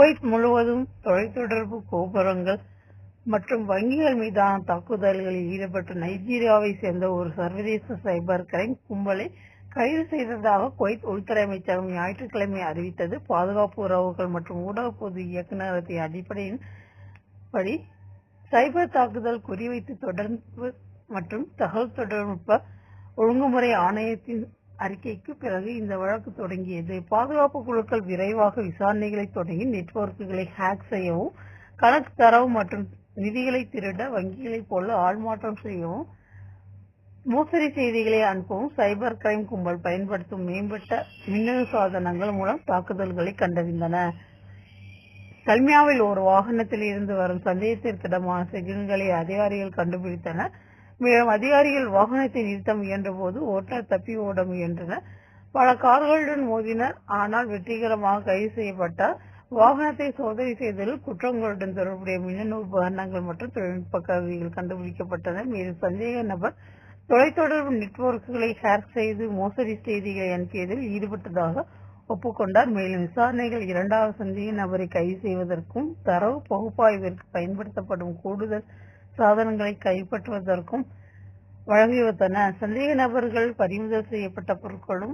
Kuwait முழுவதும் தொலைத்தொடர்பு கோபுரங்கள் மற்றும் வங்கிகள் மீதான தாக்குதல்களில் ஈடுபட்ட நைஜீரியாவை சேர்ந்த ஒரு சர்வதேச சைபர் கிரைம் கும்பலை கைது செய்ததாக குவைத் உள்துறை அமைச்சகம் ஞாயிற்றுக்கிழமை அறிவித்தது. பாதுகாப்பு உறவுகள் மற்றும் ஊடக பொது இயக்குநரகத்தின் அடிப்படையின்படி சைபர் தாக்குதல் குறிவைத்து தொடர்பு மற்றும் தகவல் தொழில்நுட்ப ஒழுங்குமுறை ஆணையத்தின் அறிக்கைக்கு பிறகு இந்த வழக்கு தொடங்கியது. பாதுகாப்பு குழுக்கள் விரைவாக விசாரணைகளை தொடங்கி நெட்வொர்க்குகளை ஹேக் செய்யவும், கணக்கு தரவு மற்றும் நிதிகளை திருட, வங்கிகளைப் போல ஆள்மாற்றம் செய்யவும், மோசடி செய்திகளை அனுப்பவும் சைபர் கிரைம் கும்பல் பயன்படுத்தும் மேம்பட்ட மின்னணு சாதனங்கள் மூலம் தாக்குதல்களை கண்டறிந்தன. சல்மியாவில் ஒரு வாகனத்தில் இருந்து வரும் சந்தேகத்திற்கிடமான சிக்னல்களை அதிகாரிகள் கண்டுபிடித்தனர். மேலும் அதிகாரிகள் வாகனத்தை நிறுத்த முயன்ற போது ஓட்டுநர் தப்பி ஓட முயன்றனர். பல கார்களுடன் மோதினர், ஆனால் வெற்றிகரமாக கைது செய்யப்பட்டார். வாகனத்தை சோதனை செய்ததில் குற்றங்களுடன் தொடர்புடைய மின்னணு உபகரணங்கள் மற்றும் தொழில்நுட்ப கருவிகள் கண்டுபிடிக்கப்பட்டன. மேலும் சந்தேக நபர் தொலைத்தொடர்பு நெட்வொர்க்குகளை ஹேக் செய்து மோசடி செய்திகளை அனுப்பியதில் ஈடுபட்டதாக ஒப்புக்கொண்டார். மேலும் விசாரணைகள் இரண்டாவது சந்தேக நபரை கைது செய்வதற்கும் தரவு பகுப்பாய்விற்கு பயன்படுத்தப்படும் கூடுதல் சாதனங்களை கைப்பற்றுவதற்கும் வழிவகுத்தன. சந்தேக நபர்கள் பறிமுதல் செய்யப்பட்ட பொருட்களும்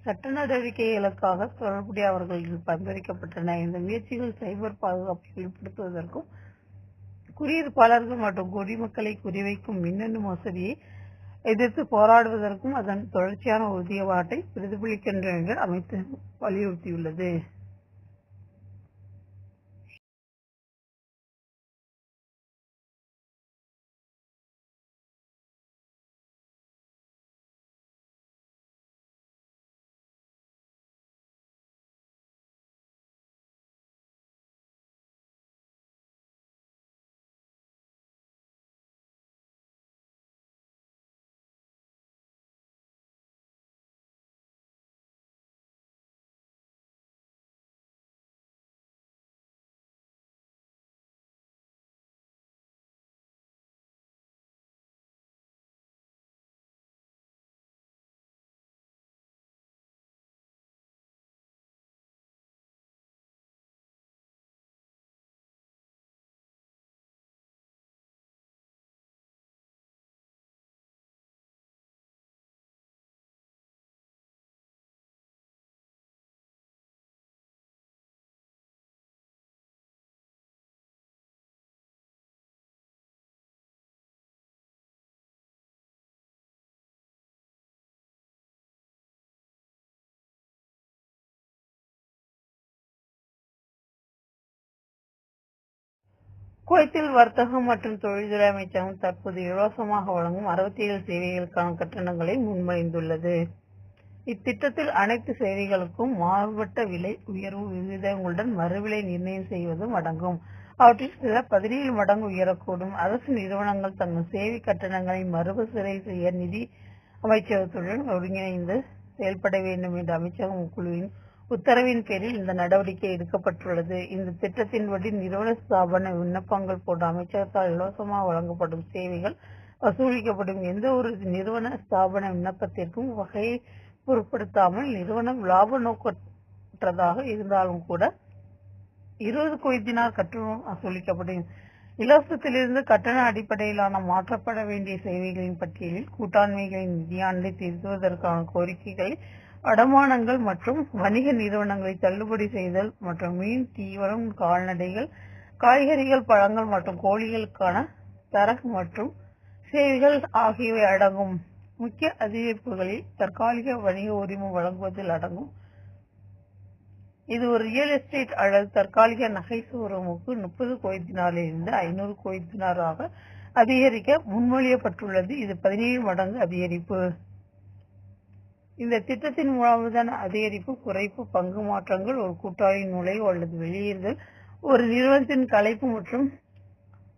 சட்ட நடவடிக்கைகளுக்காக தொடர்புடைய அவர்களில் பரிந்துரைக்கப்பட்டன. இந்த முயற்சிகள் சைபர் பாதுகாப்பை வெளிப்படுத்துவதற்கும் குடியிருப்பாளர்கள் மற்றும் குடிமக்களை குறிவைக்கும் மின்னணு மோசடியை எதிர்த்து போராடுவதற்கும் அதன் தொடர்ச்சியான உறுதிப்பாட்டை பிரதிபலிக்கின்றன என்று அமைப்பு வலியுறுத்தியுள்ளது. குவைத்தில் வர்த்தகம் மற்றும் தொழில்துறை அமைச்சகம் தற்போது இலவசமாக வழங்கும் 67 சேவைகளுக்கான கட்டணங்களை முன்மொழிந்துள்ளது. இத்திட்டத்தில் அனைத்து சேவைகளுக்கும் மாறுபட்ட விலை உயர்வு விகிதங்களுடன் மறுவிலை நிர்ணயம் செய்வதும் அடங்கும். அவற்றில் சில 17 மடங்கு உயரக்கூடும். அரசு நிறுவனங்கள் தங்கள் சேவை கட்டணங்களை மறுபரிசீலனை செய்ய நிதி அமைச்சகத்துடன் ஒருங்கிணைந்து செயல்பட வேண்டும் என்ற அமைச்சகம் குழுவின் உத்தரவின் பேரில் இந்த நடவடிக்கை எடுக்கப்பட்டுள்ளது. இந்த திட்டத்தின்படி நிறுவன ஸ்தாபன விண்ணப்பங்கள் போன்ற அமைச்சகத்தால் இலவசமாக வழங்கப்படும் சேவைகள் வசூலிக்கப்படும். எந்த ஒரு நிறுவன ஸ்தாபன விண்ணப்பத்திற்கும் வகையை பொருட்படுத்தாமல் நிறுவனம் லாப நோக்கற்றதாக இருந்தாலும் கூட 20 குவைத் தினார் கட்டணம் வசூலிக்கப்படும். இலவசத்திலிருந்து கட்டண அடிப்படையிலான மாற்றப்பட வேண்டிய சேவைகளின் பட்டியலில் கூட்டாண்மைகளின் நிதியாண்டை திருத்துவதற்கான கோரிக்கைகளை, அடமானங்கள் மற்றும் வணிக நிறுவனங்களை தள்ளுபடி செய்தல் மற்றும் மீன், தீவனம், கால்நடைகள், காய்கறிகள், பழங்கள் மற்றும் கோழிகளுக்கான தர மற்றும் சேவைகள் ஆகியவை அடங்கும். முக்கிய அதிகரிப்புகளில் தற்காலிக வணிக உரிமம் வழங்குவதில் அடங்கும். இது ஒரு ரியல் எஸ்டேட் அல்லது தற்காலிக நகை ஷோரூமுக்கு 30 குவைத் தினாரிலிருந்து 500 குவைத் தினாராக அதிகரிக்க முன்மொழியப்பட்டுள்ளது. இது 17 மடங்கு அதிகரிப்பு. இந்த திட்டத்தின் மூலமான அதிகரிப்பு குறைப்பு பங்கு மாற்றங்கள், ஒரு கூட்டாளியின் நுழைவு அல்லது வெளியேறுதல், ஒரு நிறுவனத்தின்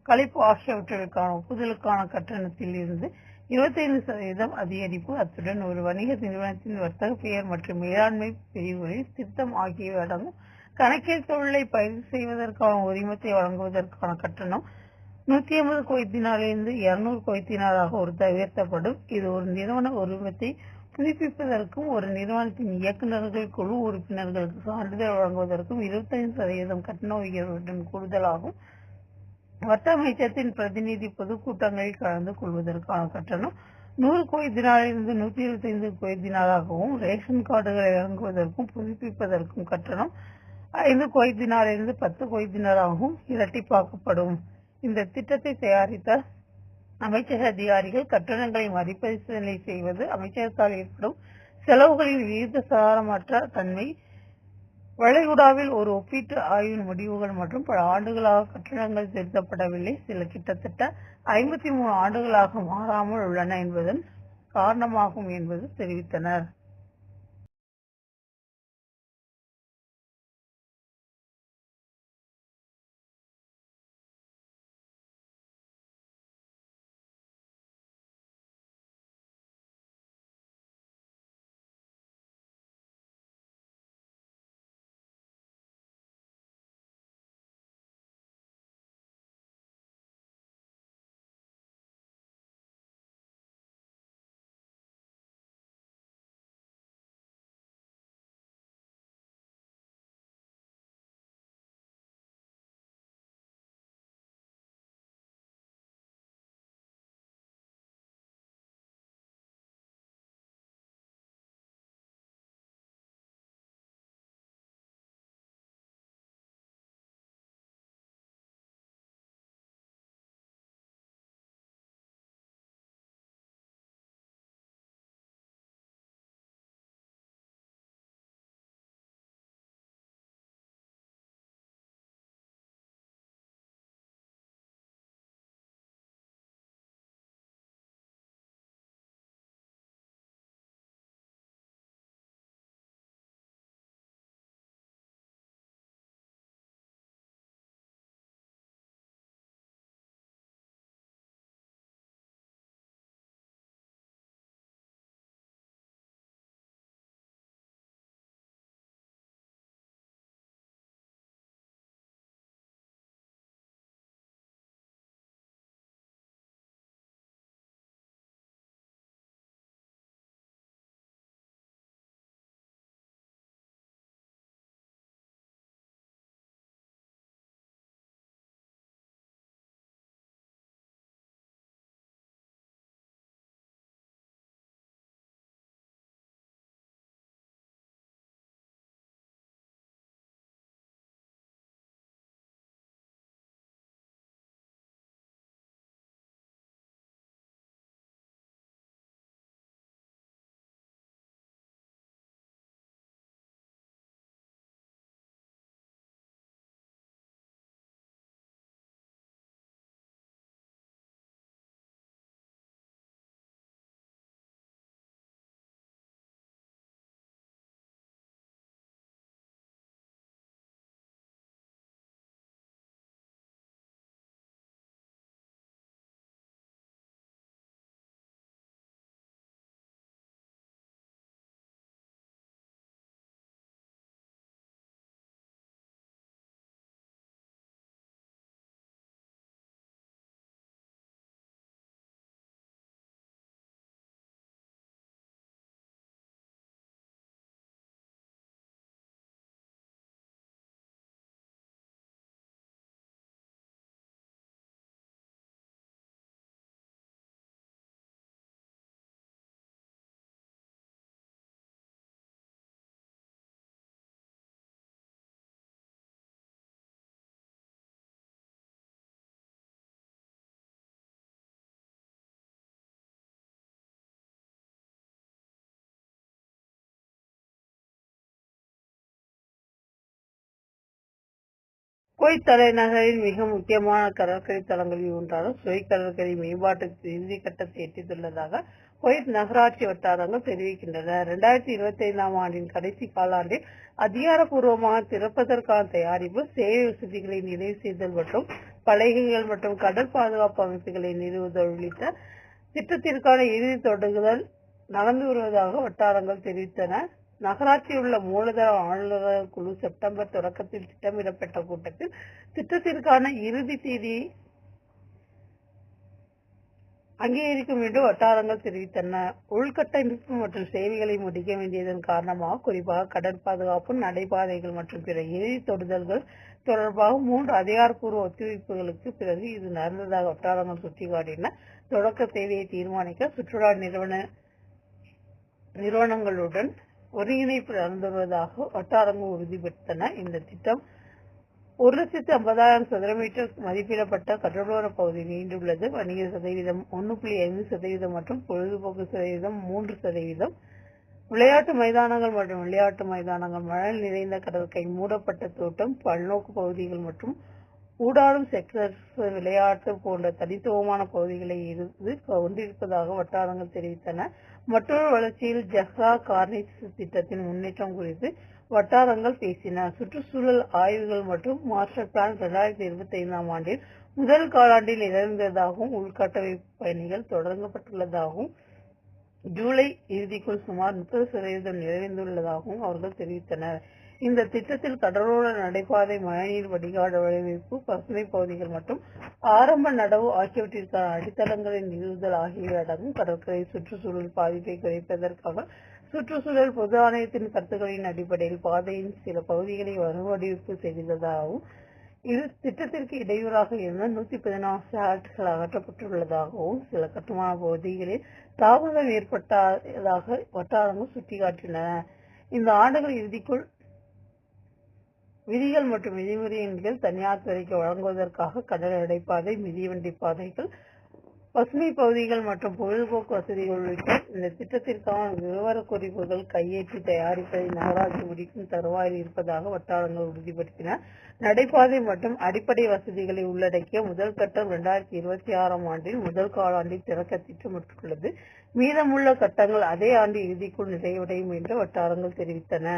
கலைப்பு ஆகியவற்றிற்கான ஒப்புதலுக்கான கட்டணத்தில் இருந்து 25% அதிகரிப்பு. அத்துடன் ஒரு வணிக நிறுவனத்தின் வர்த்தக பெயர் மற்றும் மேலாண்மை பிரிவுகளில் திருத்தம் ஆகியவை அடங்கும். கணக்கியல் தொழிலை பயிற்சி செய்வதற்கான உரிமத்தை வழங்குவதற்கான கட்டணம் 150 குவைத் தினாரிலிருந்து 200 குவைத் தினாராக உயர்த்தப்படும். இது ஒரு நிறுவன உரிமத்தை புதுப்பிப்பதற்கும் ஒரு நிறுவனத்தின் இயக்குநர்கள் குழு உறுப்பினர்களுக்கு சான்றிதழ் வழங்குவதற்கும் 25% கட்டண உயர்வுடன் கூடுதலாகும். வட்ட அமைச்சத்தின் பிரதிநிதி பொதுக்கூட்டங்களில் கலந்து கொள்வதற்கான கட்டணம் 100 குவைத் தினாரிலிருந்து 125 குவைத் தினாராகவும், ரேஷன் கார்டுகளை வழங்குவதற்கும் புதுப்பிப்பதற்கும் கட்டணம் 5 குவைத் தினாரிலிருந்து 10 குவைத் தினாராகவும் இரட்டிப்பாக்கப்படும். இந்த திட்டத்தை தயாரித்த அமைச்சக அதிகாரிகள் கட்டணங்களை மறுபரிசீலனை செய்வது, அமைச்சகத்தால் ஏற்படும் செலவுகளின் விகிதாசாரமற்ற தன்மை, வளைகுடாவில் ஒரு ஒப்பீட்டு ஆய்வின் முடிவுகள் மற்றும் பல ஆண்டுகளாக கட்டணங்கள் திருத்தப்படவில்லை, சில கிட்டத்தட்ட 53 ஆண்டுகளாக மாறாமல் உள்ளன என்பதன் காரணமாகும் என்பது தெரிவித்தனர். குவைத் தலைநகரின் மிக முக்கியமான கடற்கரை தளங்களில் ஒன்றான சுவைத் கடற்கரை மேம்பாட்டுக்கு இறுதி கட்டத்தை எட்டியுள்ளதாக குவைத் நகராட்சி வட்டாரங்கள் தெரிவிக்கின்றன. 2025ஆம் ஆண்டின் கடைசி காலாண்டில் அதிகாரப்பூர்வமாக திறப்பதற்கான தயாரிப்பு, சேவை வசதிகளை நிறைவு செய்தல் மற்றும் பலகைகள் மற்றும் கடல் பாதுகாப்பு அமைப்புகளை நிறுவுதல் உள்ளிட்ட திட்டத்திற்கான இறுதி தொடங்குதல் நடந்து வருவதாக வட்டாரங்கள் தெரிவித்தன. நகராட்சியில் உள்ள மூலதன ஆளுநர்கள் குழு செப்டம்பர் தொடக்கத்தில் திட்டமிடப்பட்ட கூட்டத்தில் திட்டத்திற்கான இறுதி தேதியை அங்கீகரிக்கும் என்று வட்டாரங்கள் தெரிவித்தன. உள்கட்டமைப்பு மற்றும் சேவைகளை முடிக்க வேண்டியதன் காரணமாக குறிப்பாக கடற்பாதுகாப்பு, நடைபாதைகள் மற்றும் பிற இறுதி தொடுதல்கள் தொடர்பாக 3 அதிகாரப்பூர்வ ஒத்திவைப்புகளுக்கு பிறகு இது நடந்ததாக வட்டாரங்கள் சுட்டிக்காட்டின. தொடக்க தேவையை தீர்மானிக்க சுற்றுலா நிறுவனங்களுடன் ஒருங்கிணைப்பு நடந்து வருவதாக வட்டாரங்கள் உறுதிப்படுத்தின. இந்த திட்டம் 1,50,000 சதுர மீட்டர் மதிப்பிடப்பட்ட கடலோர பகுதி நீண்டுள்ளது. வணிக சதவீதம் 1.5% மற்றும் பொழுதுபோக்கு சதவீதம் 3%. விளையாட்டு மைதானங்கள் மற்றும் விளையாட்டு மைதானங்கள், மணல் நிறைந்த கடற்கரை, மூடப்பட்ட தோட்டம், பல்நோக்கு பகுதிகள் மற்றும் ஊடாடும் செக்டர் விளையாட்டு போன்ற தனித்துவமான பகுதிகளை இருந்து கொண்டிருப்பதாக வட்டாரங்கள் தெரிவித்தன. மற்றொரு வளர்ச்சியில் ஜஹ்ரா கார்னிஸ் திட்டத்தின் முன்னேற்றம் குறித்து வட்டாரங்கள் பேசின. சுற்றுச்சூழல் ஆய்வுகள் மற்றும் மாஸ்டர் பிளான் 2025 ஆண்டில் முதல் காலாண்டில் நிறைவேறியதாகவும் உள்கட்டமைப்பு பணிகள் தொடங்கப்பட்டுள்ளதாகவும் ஜூலை இறுதிக்குள் சுமார் 30% நிறைவேறியுள்ளதாகவும் அவர்கள் தெரிவித்தனர். இந்த திட்டத்தில் கடலோர நடைபாதை, மழைநீர் வடிகால் வடிவமைப்பு, பசுமை பகுதிகள் மற்றும் ஆரம்ப நடவு ஆகியவற்றிற்கான அடித்தளங்களை நிறுவுதல் ஆகியவை அடங்கும். கடற்கரை சுற்றுச்சூழல் பாதிப்பை குறைப்பதற்காக சுற்றுச்சூழல் பொது ஆணையத்தின் கருத்துக்களின் அடிப்படையில் பாதையின் சில பகுதிகளை மறுவடிவமைப்பு செய்ததாகவும் இது திட்டத்திற்கு இடையூறாக இருந்த 114 சாட்கள் அகற்றப்பட்டுள்ளதாகவும் சில கட்டுமான பகுதிகளில் தாமதம் ஏற்பட்டதாக வட்டாரங்கள் சுட்டிக்காட்டின. இந்த ஆண்டுகள் இறுதிக்குள் விதிகள் மற்றும் விதிமுறையின் கீழ் தனியார் துறைக்கு வழங்குவதற்காக கடல் நடைபாதை, மிதிவண்டி பாதைகள், பசுமை பகுதிகள் மற்றும் பொழுதுபோக்கு வசதிகள் உள்ளிட்ட இந்த திட்டத்திற்கான விவரக்குறிப்புகள் கையேற்றி தயாரிப்பதை நகராட்சி முடிக்கும் தருவாயில் இருப்பதாக வட்டாரங்கள் உறுதிப்படுத்தின. நடைபாதை மற்றும் அடிப்படை வசதிகளை உள்ளடக்கிய முதல் கட்டம் 2026 ஆண்டில் முதல் காலாண்டில் திறக்க திட்டமிட்டுள்ளது. மீதமுள்ள கட்டங்கள் அதே ஆண்டு இறுதிக்குள் நிறைவடையும் என்று வட்டாரங்கள் தெரிவித்தன.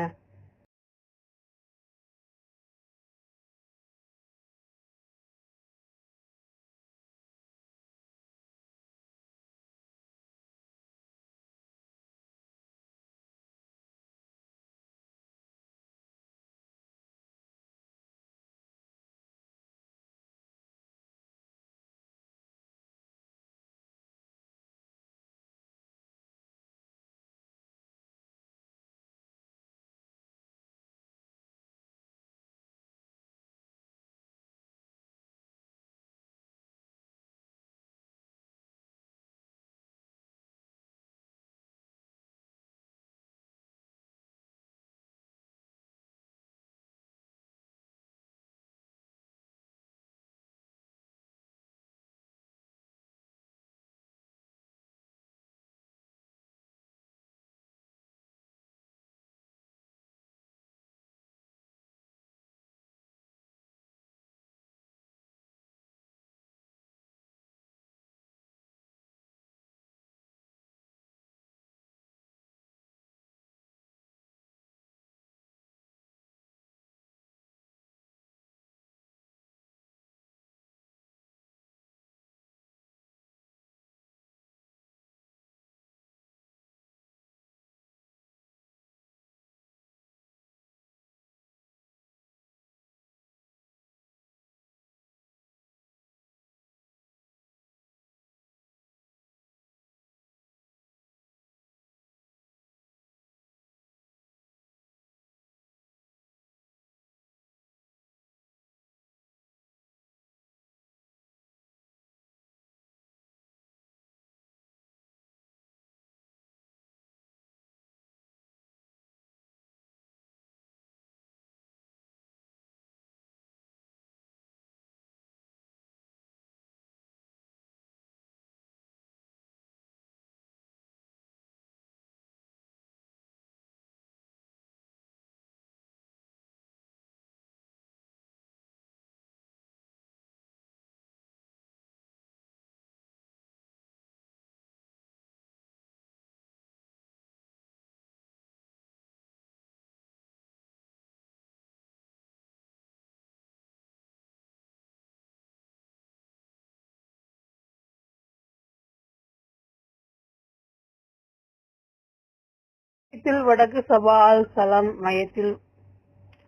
வடக்கு சபா அல் சலாம் மையத்தில்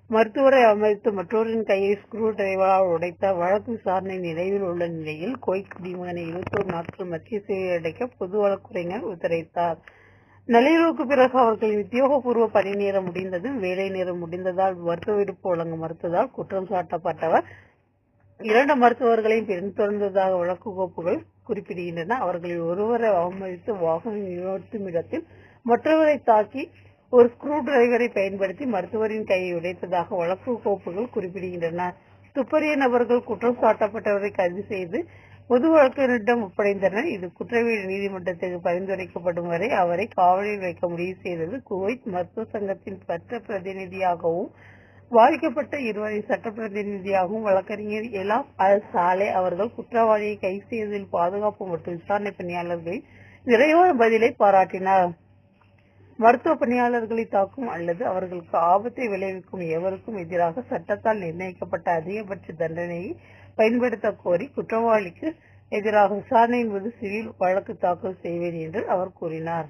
மருத்துவரை அவமதித்து மற்றொருவரின் கையை ஸ்க்ரூ டிரைவரால் உடைத்த வழக்கு விசாரணை நிலையில் உள்ள நிலையில் கோய்க் குடிமகனை 21 நாட்கள் மத்திய சிறையில் அடைக்க பொது வழக்குரைஞர் உத்தரவிட்டார். நள்ளிரவுக்கு பிறகு அவர்களின் உத்தியோகபூர்வ பணி நேரம் முடிந்தது. வேலை நேரம் முடிந்ததால் மருத்துவ விடுப்பு வழங்க மறுத்ததால் குற்றம் சாட்டப்பட்டவர் 2 மருத்துவர்களையும் பின்தொடர்ந்ததாக வழக்கு கோப்புகள் குறிப்பிடுகின்றன. அவர்களில் ஒருவரை அவமதித்து வாகனம் நிறுத்தும் இடத்தில் மற்றவரை தாக்கி ஒரு ஸ்க்ரூ டிரைவரை பயன்படுத்தி மருத்துவரின் கையை உடைத்ததாக வழக்கு கோப்புகள் குறிப்பிடுகின்றன. துப்பறிய நபர்கள் குற்றம் சாட்டப்பட்டவரை கைது செய்து பொது வழக்கறிஞரிடம் ஒப்படைத்தனர். இது குற்றவியல் நீதிமன்றத்துக்கு பரிந்துரைக்கப்படும் வரை அவரை காவலில் வைக்க முடிவு செய்தது. குவைத் மருத்துவ சங்கத்தின் சட்ட பிரதிநிதியாகவும் பாதிக்கப்பட்ட இருவரின் சட்ட பிரதிநிதியாகவும் வழக்கறிஞர் எலாம் அல் சாலே அவர்கள் குற்றவாளியை கைது செய்ததில் பாதுகாப்பு மற்றும் விசாரணை பணியாளர்களின் நிறைவான பதிலை பாராட்டினார். மருத்துவ பணியாளர்களை தாக்கும் அல்லது அவர்களுக்கு ஆபத்தை விளைவிக்கும் எவருக்கும் எதிராக சட்டத்தால் நிர்ணயிக்கப்பட்ட அதிகபட்ச தண்டனையை பயன்படுத்த கோரி குற்றவாளிக்கு எதிராக விசாரணையின் போது சிவில் வழக்கு தாக்கல் செய்வேன் என்று அவர் கூறினார்.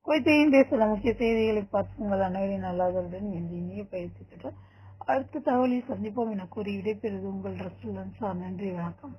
குவைத்தின் சில முக்கிய செய்திகளை பார்த்து உங்கள் அனைவரின் நல்லாதருடன் என்று இனிய பயிற்சி பெற்ற அடுத்த தகவலில் சந்திப்போம் என கூறி விடைபெறுவது உங்கள் ரசூல் அன்சார். நன்றி, வணக்கம்.